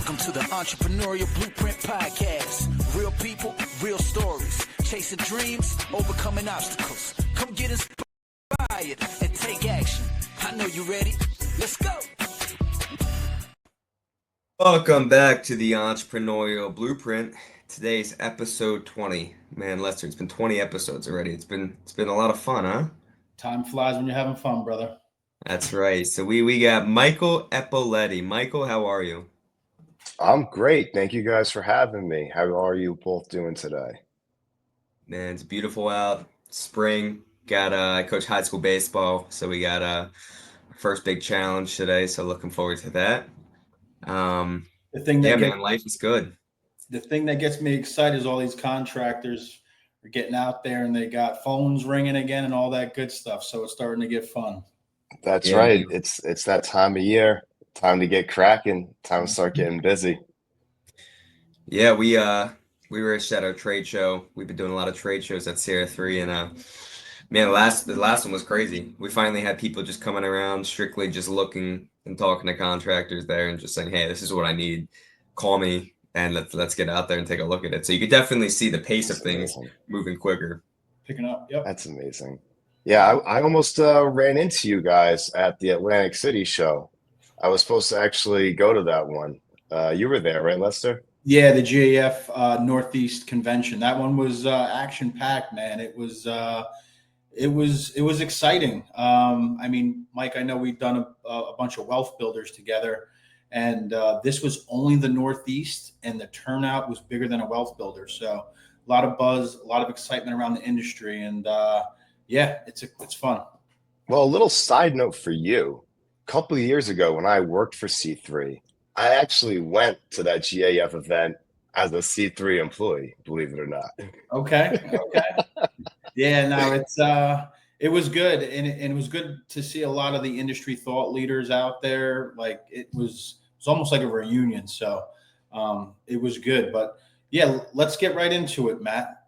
Welcome to the Entrepreneurial Blueprint Podcast. Real people, real stories. Chasing dreams, overcoming obstacles. Come get inspired and take action. I know you're ready. Let's go. Welcome back to the Entrepreneurial Blueprint. Today's episode 20. Man, Lester, it's been 20 episodes already. It's been a lot of fun, huh? Time flies when you're having fun, brother. That's right. So we got Michael Ippoliti. Michael, how are you? I'm great. Thank you guys for having me. How are you both doing today? Man, it's beautiful out. Spring. I coach high school baseball, so we got our first big challenge today. So looking forward to that. Man, life is good. The thing that gets me excited is all these contractors are getting out there and they got phones ringing again and all that good stuff. So it's starting to get fun. That's right. It's that time of year. Time to get cracking. Time to start getting busy. Yeah, we were at our trade show. We've been doing a lot of trade shows at Sierra 3, and man, the last one was crazy. We finally had people just coming around, strictly just looking and talking to contractors there, and just saying, "Hey, this is what I need. Call me, and let's get out there and take a look at it." So you could definitely see the pace of things moving quicker. Picking up. Yep. That's amazing. Yeah, I almost ran into you guys at the Atlantic City show. I was supposed to actually go to that one. You were there, right, Lester? Yeah, the GAF Northeast Convention. That one was action-packed, man. It was exciting. I mean, Mike, I know we've done a bunch of wealth builders together, and this was only the Northeast, and the turnout was bigger than a wealth builder. So a lot of buzz, a lot of excitement around the industry, and yeah, it's fun. Well, a little side note for you. A couple of years ago when I worked for C3, I actually went to that GAF event as a C3 employee, believe it or not. Okay. Yeah, no, it was good, and it was good to see a lot of the industry thought leaders out there. Like it was almost like a reunion. So it was good. But yeah, let's get right into it, Matt.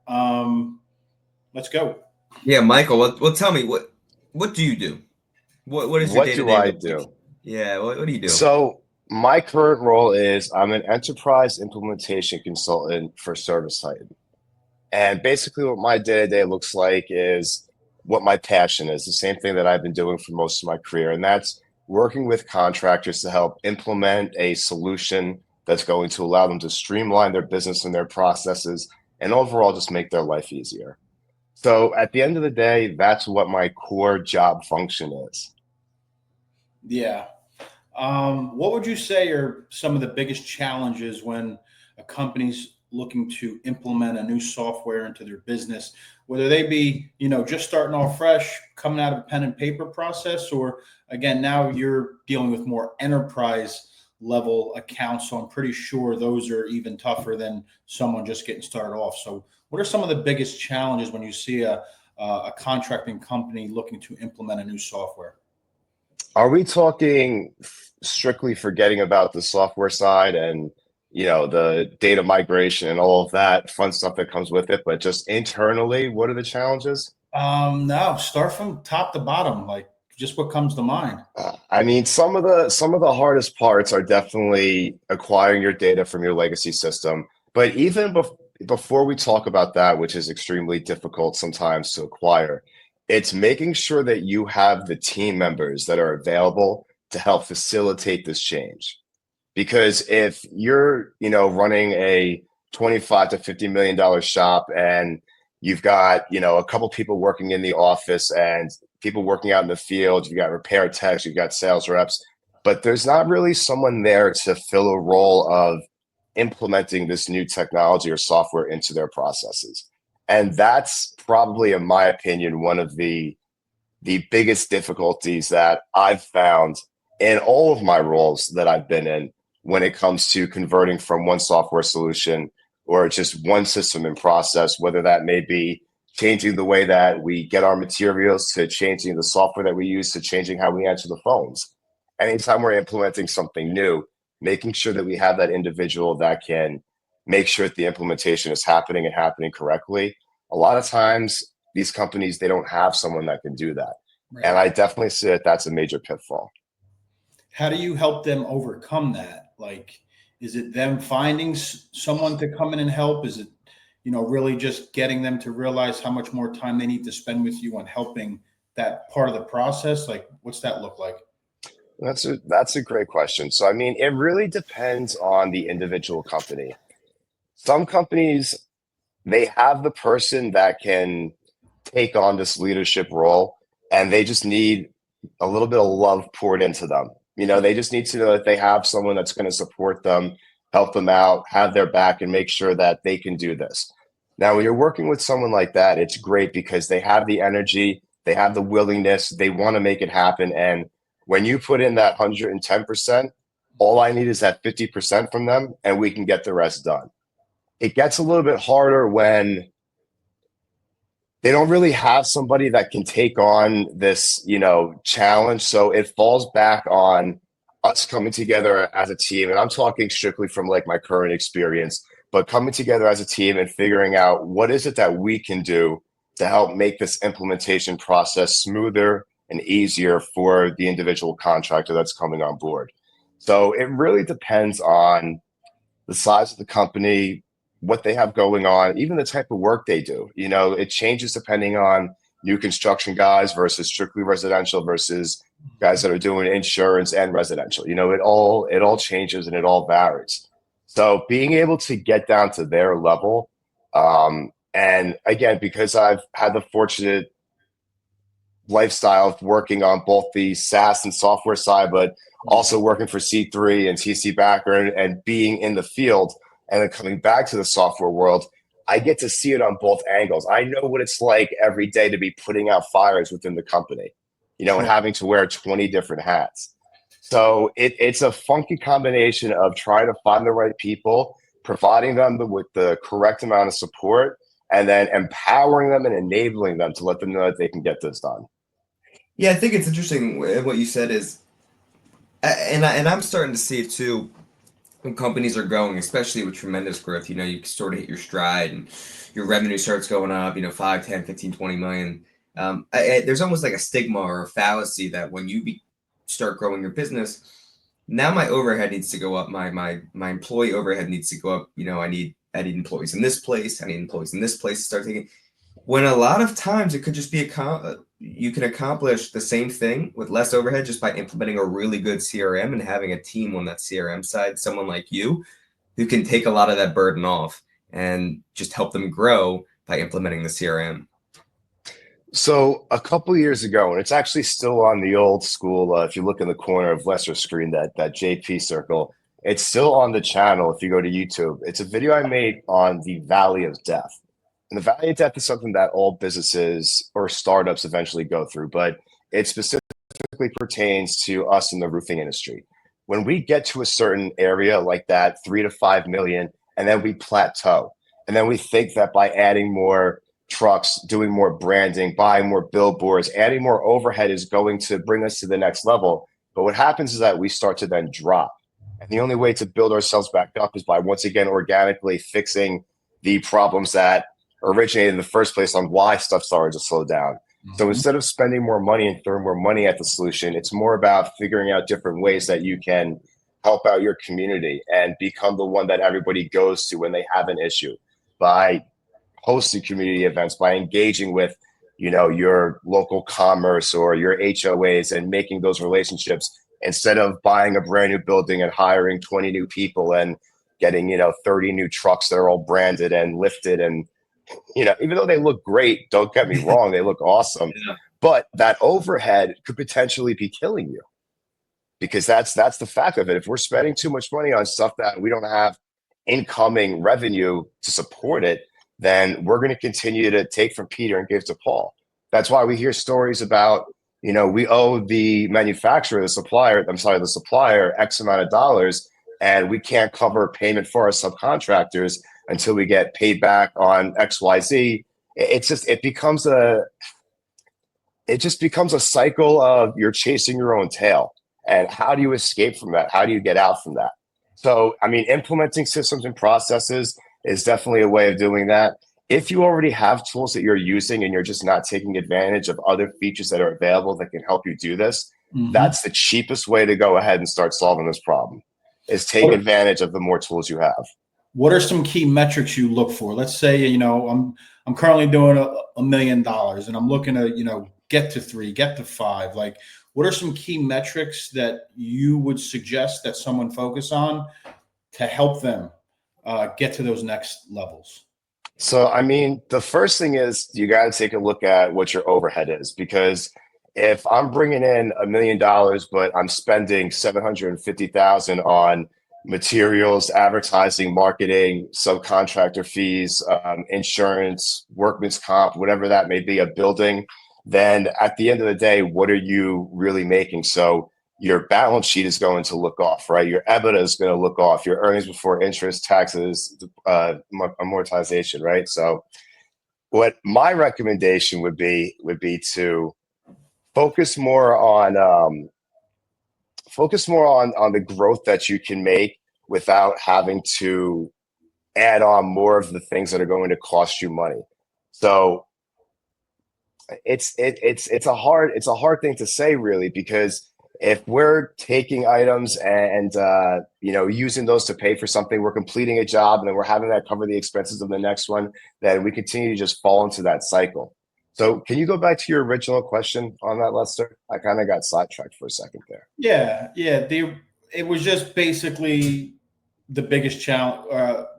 Let's go. Yeah, Michael. Well, tell me what do you do? What is your day-to-day? What do I do? Yeah, what do you do? So my current role is I'm an enterprise implementation consultant for ServiceTitan. And basically what my day-to-day looks like is what my passion is, the same thing that I've been doing for most of my career. And that's working with contractors to help implement a solution that's going to allow them to streamline their business and their processes and overall just make their life easier. So at the end of the day, that's what my core job function is. Yeah. What would you say are some of the biggest challenges when a company's looking to implement a new software into their business, whether they be, just starting off fresh, coming out of a pen and paper process, or again, now you're dealing with more enterprise level accounts. So I'm pretty sure those are even tougher than someone just getting started off. So what are some of the biggest challenges when you see a contracting company looking to implement a new software? Are we talking strictly forgetting about the software side and, the data migration and all of that fun stuff that comes with it, but just internally, what are the challenges? No, start from top to bottom, like just what comes to mind. I mean, some of the hardest parts are definitely acquiring your data from your legacy system. But even before we talk about that, which is extremely difficult sometimes to acquire, it's making sure that you have the team members that are available to help facilitate this change. Because if you're, running a $25 to $50 million shop and you've got, a couple people working in the office and people working out in the field, you've got repair techs, you've got sales reps, but there's not really someone there to fill a role of implementing this new technology or software into their processes. And that's probably, in my opinion, one of the biggest difficulties that I've found in all of my roles that I've been in when it comes to converting from one software solution or just one system and process, whether that may be changing the way that we get our materials to changing the software that we use to changing how we answer the phones. Anytime we're implementing something new, making sure that we have that individual that can make sure that the implementation is happening and happening correctly. A lot of times, these companies, they don't have someone that can do that. Right. And I definitely see that that's a major pitfall. How do you help them overcome that? Like, Is it them finding someone to come in and help? Is it, really just getting them to realize how much more time they need to spend with you on helping that part of the process? Like, what's that look like? That's a great question. So, I mean, it really depends on the individual company. Some companies, they have the person that can take on this leadership role, and they just need a little bit of love poured into them. They just need to know that they have someone that's going to support them, help them out, have their back, and make sure that they can do this. Now, when you're working with someone like that, it's great because they have the energy, they have the willingness, they want to make it happen. And when you put in that 110%, all I need is that 50% from them, and we can get the rest done. It gets a little bit harder when they don't really have somebody that can take on this, challenge. So it falls back on us coming together as a team. And I'm talking strictly from like my current experience, but coming together as a team and figuring out what is it that we can do to help make this implementation process smoother and easier for the individual contractor that's coming on board. So it really depends on the size of the company, what they have going on, even the type of work they do. It changes depending on new construction guys versus strictly residential versus guys that are doing insurance and residential. It all changes and it all varies. So being able to get down to their level, and again, because I've had the fortunate lifestyle of working on both the SaaS and software side, but also working for C3 and TC Backer and being in the field and then coming back to the software world, I get to see it on both angles. I know what it's like every day to be putting out fires within the company, and having to wear 20 different hats. So it's a funky combination of trying to find the right people, providing them with the correct amount of support, and then empowering them and enabling them to let them know that they can get this done. Yeah, I think it's interesting what you said is, and I'm starting to see it too, when companies are growing, especially with tremendous growth. You sort of hit your stride and your revenue starts going up, 5, 10, 15, 20 million. There's almost like a stigma or a fallacy that when you start growing your business, now my overhead needs to go up, my employee overhead needs to go up. I need employees in this place, I need employees in this place to start taking. When a lot of times it could just be you can accomplish the same thing with less overhead just by implementing a really good CRM and having a team on that CRM side, someone like you, who can take a lot of that burden off and just help them grow by implementing the CRM. So a couple of years ago, and it's actually still on the old school, if you look in the corner of Lester's screen, that JP circle, it's still on the channel if you go to YouTube. It's a video I made on the Valley of Death. And the Valley of Death is something that all businesses or startups eventually go through, but it specifically pertains to us in the roofing industry. When we get to a certain area like that, 3 to 5 million, and then we plateau, and then we think that by adding more trucks, doing more branding, buying more billboards, adding more overhead is going to bring us to the next level. But what happens is that we start to then drop. And the only way to build ourselves back up is by, once again, organically fixing the problems that originated in the first place on why stuff started to slow down. So instead of spending more money and throwing more money at the solution, it's more about figuring out different ways that you can help out your community and become the one that everybody goes to when they have an issue, by hosting community events, by engaging with, your local commerce or your HOAs and making those relationships, instead of buying a brand new building and hiring 20 new people and getting, 30 new trucks that are all branded and lifted. And even though they look great, don't get me wrong, they look awesome, but that overhead could potentially be killing you, because that's the fact of it. If we're spending too much money on stuff that we don't have incoming revenue to support it, then we're going to continue to take from Peter and give to Paul. That's why we hear stories about, we owe the manufacturer, the supplier X amount of dollars, and we can't cover payment for our subcontractors until we get paid back on XYZ. It just becomes a cycle of you're chasing your own tail. And how do you escape from that? How do you get out from that? So, I mean, implementing systems and processes is definitely a way of doing that. If you already have tools that you're using and you're just not taking advantage of other features that are available that can help you do this, that's the cheapest way to go ahead and start solving this problem. is take advantage of the more tools you have. What are some key metrics you look for? Let's say, I'm currently doing $1 million and I'm looking to, get to 3, get to 5. Like, what are some key metrics that you would suggest that someone focus on to help them get to those next levels? So, I mean, the first thing is you got to take a look at what your overhead is, because if I'm bringing in $1 million, but I'm spending 750,000 on materials, advertising, marketing, subcontractor fees, insurance, workman's comp, whatever that may be, a building, then at the end of the day, what are you really making? So your balance sheet is going to look off, right? Your EBITDA is going to look off. Your earnings before interest, taxes, amortization, right? So what my recommendation would be to focus more on the growth that you can make without having to add on more of the things that are going to cost you money. So it's a hard thing to say, really, because if we're taking items and using those to pay for something, we're completing a job and then we're having that cover the expenses of the next one, then we continue to just fall into that cycle. So can you go back to your original question on that, Lester? I kind of got sidetracked for a second there. Yeah. It was just basically the biggest challenge,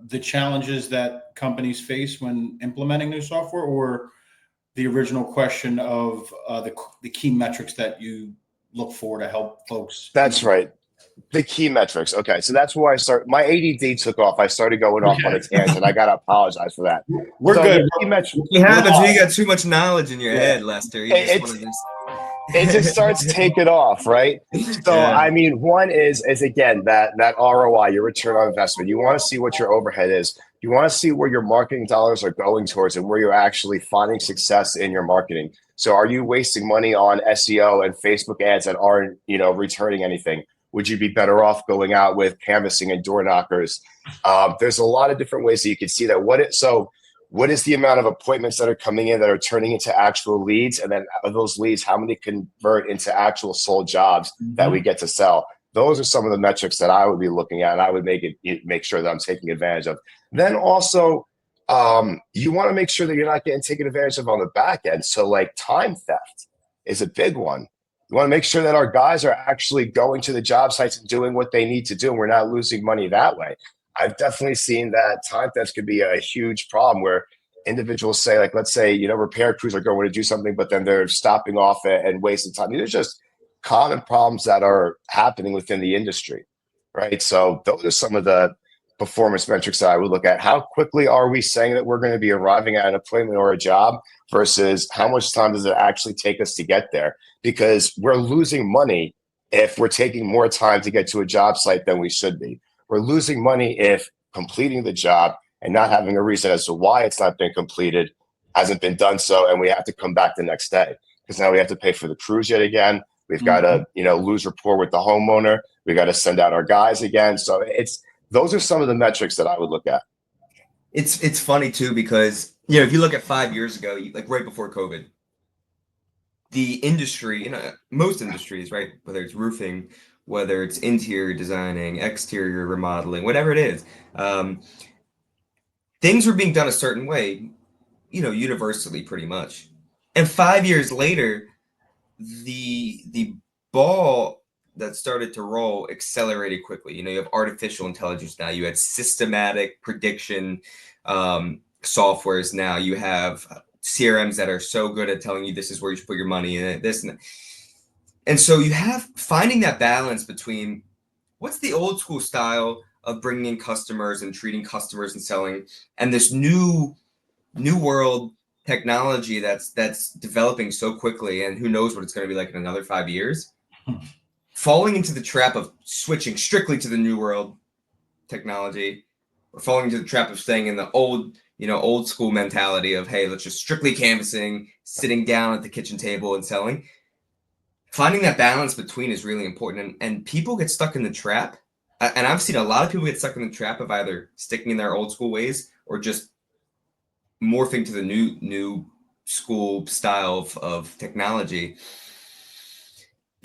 the challenges that companies face when implementing new software, or the original question of the key metrics that you look for to help folks. That's right. The key metrics. Okay. So that's where my ADD took off. I started going off on a tangent. I got to apologize for that. We're good. It happens when you got too much knowledge in your head, Lester. It just starts taking off, right? So, I mean, one is again, that ROI, your return on investment. You want to see what your overhead is. You want to see where your marketing dollars are going towards and where you're actually finding success in your marketing. So are you wasting money on SEO and Facebook ads that aren't, returning anything? Would you be better off going out with canvassing and door knockers? There's a lot of different ways that you can see that. What is the amount of appointments that are coming in that are turning into actual leads? And then out of those leads, how many convert into actual sold jobs that we get to sell? Those are some of the metrics that I would be looking at, and I would make sure that I'm taking advantage of. Then also, you want to make sure that you're not getting taken advantage of on the back end. So like time theft is a big one. You want to make sure that our guys are actually going to the job sites and doing what they need to do, and we're not losing money that way. I've definitely seen that time theft could be a huge problem where individuals say, like, let's say, repair crews are going to do something, but then they're stopping off and wasting time. These are just common problems that are happening within the industry, right? So those are some of the performance metrics that I would look at. How quickly are we saying that we're going to be arriving at an appointment or a job versus how much time does it actually take us to get there? Because we're losing money if we're taking more time to get to a job site than we should be. We're losing money if completing the job and not having a reason as to why it's not been completed hasn't been done so, and we have to come back the next day because now we have to pay for the crews yet again. We've got to, lose rapport with the homeowner. We got to send out our guys again. So those are some of the metrics that I would look at. It's funny too, because if you look at 5 years ago, like right before COVID, the industry, most industries, right, whether it's roofing, whether it's interior designing, exterior remodeling, whatever it is, things were being done a certain way, universally pretty much. And 5 years later, the ball that started to roll accelerated quickly. You have artificial intelligence now. You had systematic prediction softwares now. You have CRMs that are so good at telling you this is where you should put your money in, this and that. And so you have finding that balance between what's the old school style of bringing in customers and treating customers and selling, and this new world technology that's developing so quickly, and who knows what it's going to be like in another 5 years. Falling into the trap of switching strictly to the new world technology, or falling into the trap of staying in the old school mentality of, hey, let's just strictly canvassing, sitting down at the kitchen table and selling. Finding that balance between is really important, and people get stuck in the trap. And I've seen a lot of people get stuck in the trap of either sticking in their old school ways or just morphing to the new school style of technology.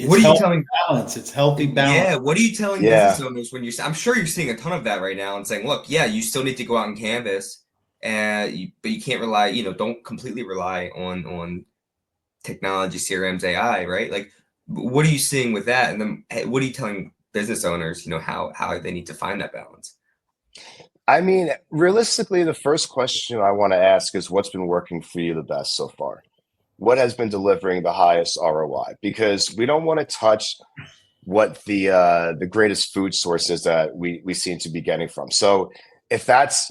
It's What are you healthy telling? balance. It's healthy balance. Yeah, what are you telling business Yeah. owners when I'm sure you're seeing a ton of that right now and saying, look, yeah, you still need to go out and canvas, but you can't rely, don't completely rely on technology, CRMs, AI, right? Like, what are you seeing with that? And then what are you telling business owners, how they need to find that balance? I mean, realistically, the first question I want to ask is what's been working for you the best so far? What has been delivering the highest ROI? Because we don't want to touch what the greatest food source is that we seem to be getting from. So if that's,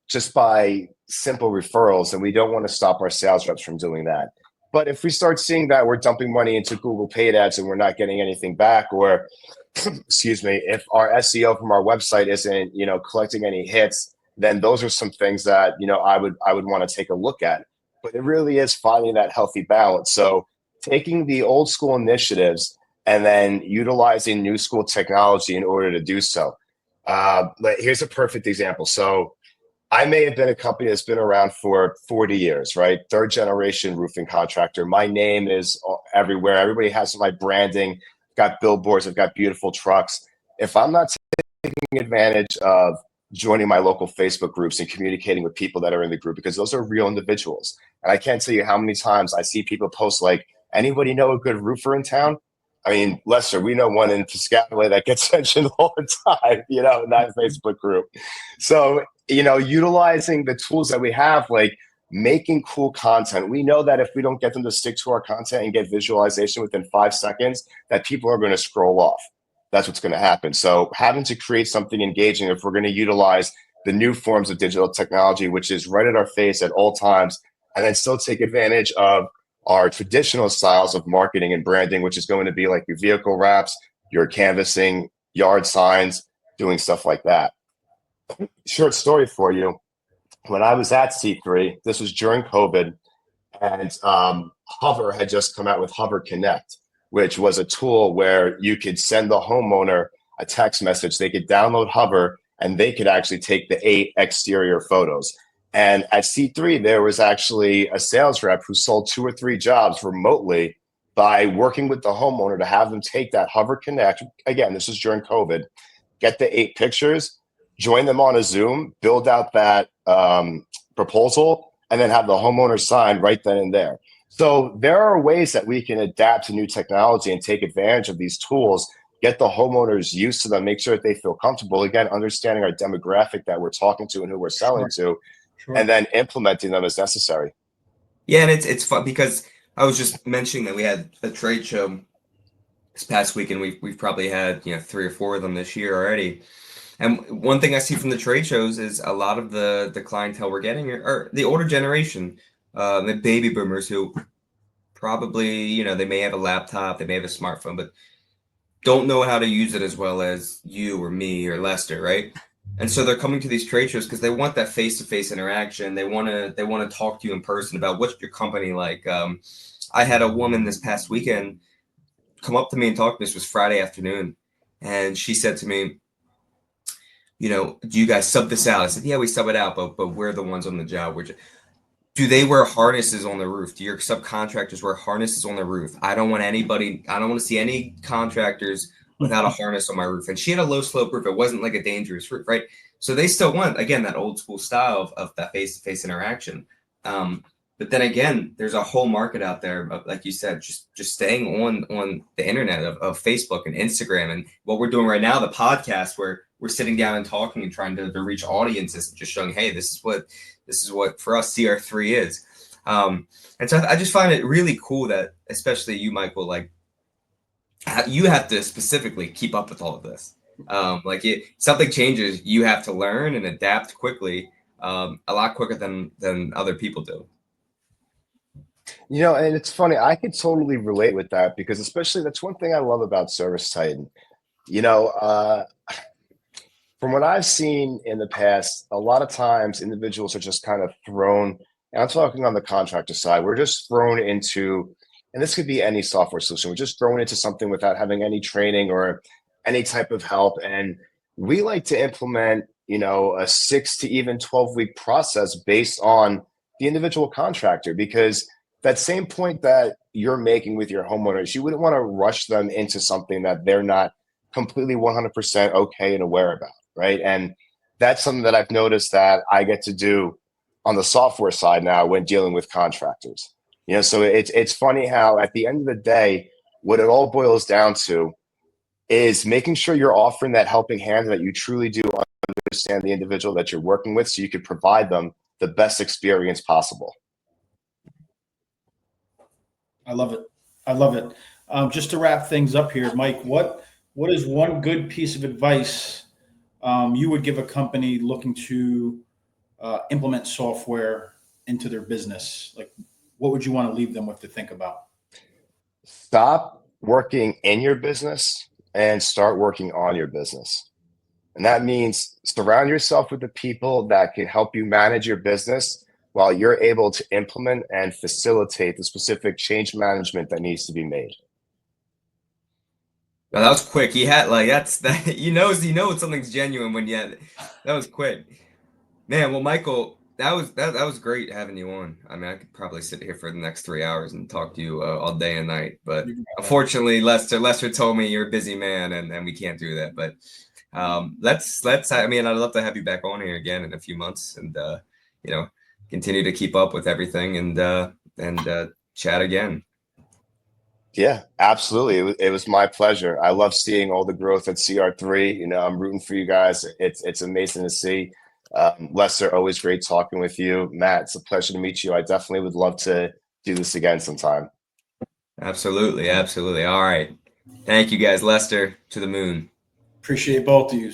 just by simple referrals, then we don't want to stop our sales reps from doing that. But if we start seeing that we're dumping money into Google paid ads and we're not getting anything back, or excuse me, if our SEO from our website isn't, collecting any hits, then those are some things that, I would want to take a look at. But it really is finding that healthy balance. So taking the old school initiatives and then utilizing new school technology in order to do so. But here's a perfect example. So I may have been a company that's been around for 40 years, right? Third generation roofing contractor. My name is everywhere. Everybody has my branding. I've got billboards. I've got beautiful trucks. If I'm not taking advantage of joining my local Facebook groups and communicating with people that are in the group, because those are real individuals. And I can't tell you how many times I see people post like, anybody know a good roofer in town? I mean, Lester, we know one in Piscataway that gets mentioned all the time, in that Facebook group. So, utilizing the tools that we have, like making cool content. We know that if we don't get them to stick to our content and get visualization within 5 seconds, that people are going to scroll off. That's what's going to happen. So having to create something engaging, if we're going to utilize the new forms of digital technology, which is right at our face at all times, and then still take advantage of our traditional styles of marketing and branding, which is going to be like your vehicle wraps, your canvassing, yard signs, doing stuff like that. Short story for you. When I was at C3, this was during COVID, and Hover had just come out with Hover Connect, which was a tool where you could send the homeowner a text message. They could download Hover, and they could actually take the 8 exterior photos. And at C3, there was actually a sales rep who sold 2 or 3 jobs remotely by working with the homeowner to have them take that Hover Connect. Again, this is during COVID. Get the 8 pictures, join them on a Zoom, build out that proposal, and then have the homeowner sign right then and there. So there are ways that we can adapt to new technology and take advantage of these tools, get the homeowners used to them, make sure that they feel comfortable, again, understanding our demographic that we're talking to and who we're selling to, and then implementing them as necessary. Yeah, and it's fun because I was just mentioning that we had a trade show this past week, and we've probably had 3 or 4 of them this year already. And one thing I see from the trade shows is a lot of the clientele we're getting are the older generation, the baby boomers who probably they may have a laptop, they may have a smartphone, but don't know how to use it as well as you or me or Lester, right? And so they're coming to these trade shows because they want that face-to-face interaction. They want to talk to you in person about what's your company like. I had a woman this past weekend come up to me and talk to me. This was Friday afternoon, and she said to me, do you guys sub this out? I said, yeah, we sub it out, but we're the ones on the job. Do they wear harnesses on the roof? Do your subcontractors wear harnesses on the roof? I don't want to see any contractors without a harness on my roof. And she had a low slope roof. It wasn't like a dangerous roof, right? So they still want, again, that old school style of that face-to-face interaction. But then again, there's a whole market out there, like you said, just staying on the internet of Facebook and Instagram. And what we're doing right now, the podcast, where we're sitting down and talking and trying to reach audiences and just showing, hey, this is what for us CR3 is. And so I just find it really cool that, especially you, Michael, like you have to specifically keep up with all of this. Something changes, you have to learn and adapt quickly, a lot quicker than other people do. And it's funny, I could totally relate with that because especially that's one thing I love about ServiceTitan. From what I've seen in the past, a lot of times individuals are just kind of thrown, and I'm talking on the contractor side, we're just thrown into, and this could be any software solution, we're just thrown into something without having any training or any type of help. And we like to implement, a 6 to even 12-week process based on the individual contractor, because that same point that, you're making with your homeowners, you wouldn't want to rush them into something that they're not completely 100% okay and aware about, right? And that's something that I've noticed that I get to do on the software side now when dealing with contractors. So it's funny how at the end of the day, what it all boils down to is making sure you're offering that helping hand, that you truly do understand the individual that you're working with, so you can provide them the best experience possible. I love it. I love it. Just to wrap things up here, Mike, what is one good piece of advice you would give a company looking to implement software into their business? Like, what would you want to leave them with to think about? Stop working in your business and start working on your business. And that means surround yourself with the people that can help you manage your business while you're able to implement and facilitate the specific change management that needs to be made. Well, that was quick. He had like that's that you know something's genuine when that was quick. Man, well, Michael, that was great having you on. I mean, I could probably sit here for the next 3 hours and talk to you all day and night. But unfortunately, Lester told me you're a busy man, and we can't do that. But let's. I mean, I'd love to have you back on here again in a few months, and continue to keep up with everything and chat again. Yeah, absolutely. It was my pleasure. I love seeing all the growth at CR3. I'm rooting for you guys. It's amazing to see. Lester, always great talking with you. Matt, it's a pleasure to meet you. I definitely would love to do this again sometime. Absolutely. All right. Thank you guys. Lester, to the moon. Appreciate both of you.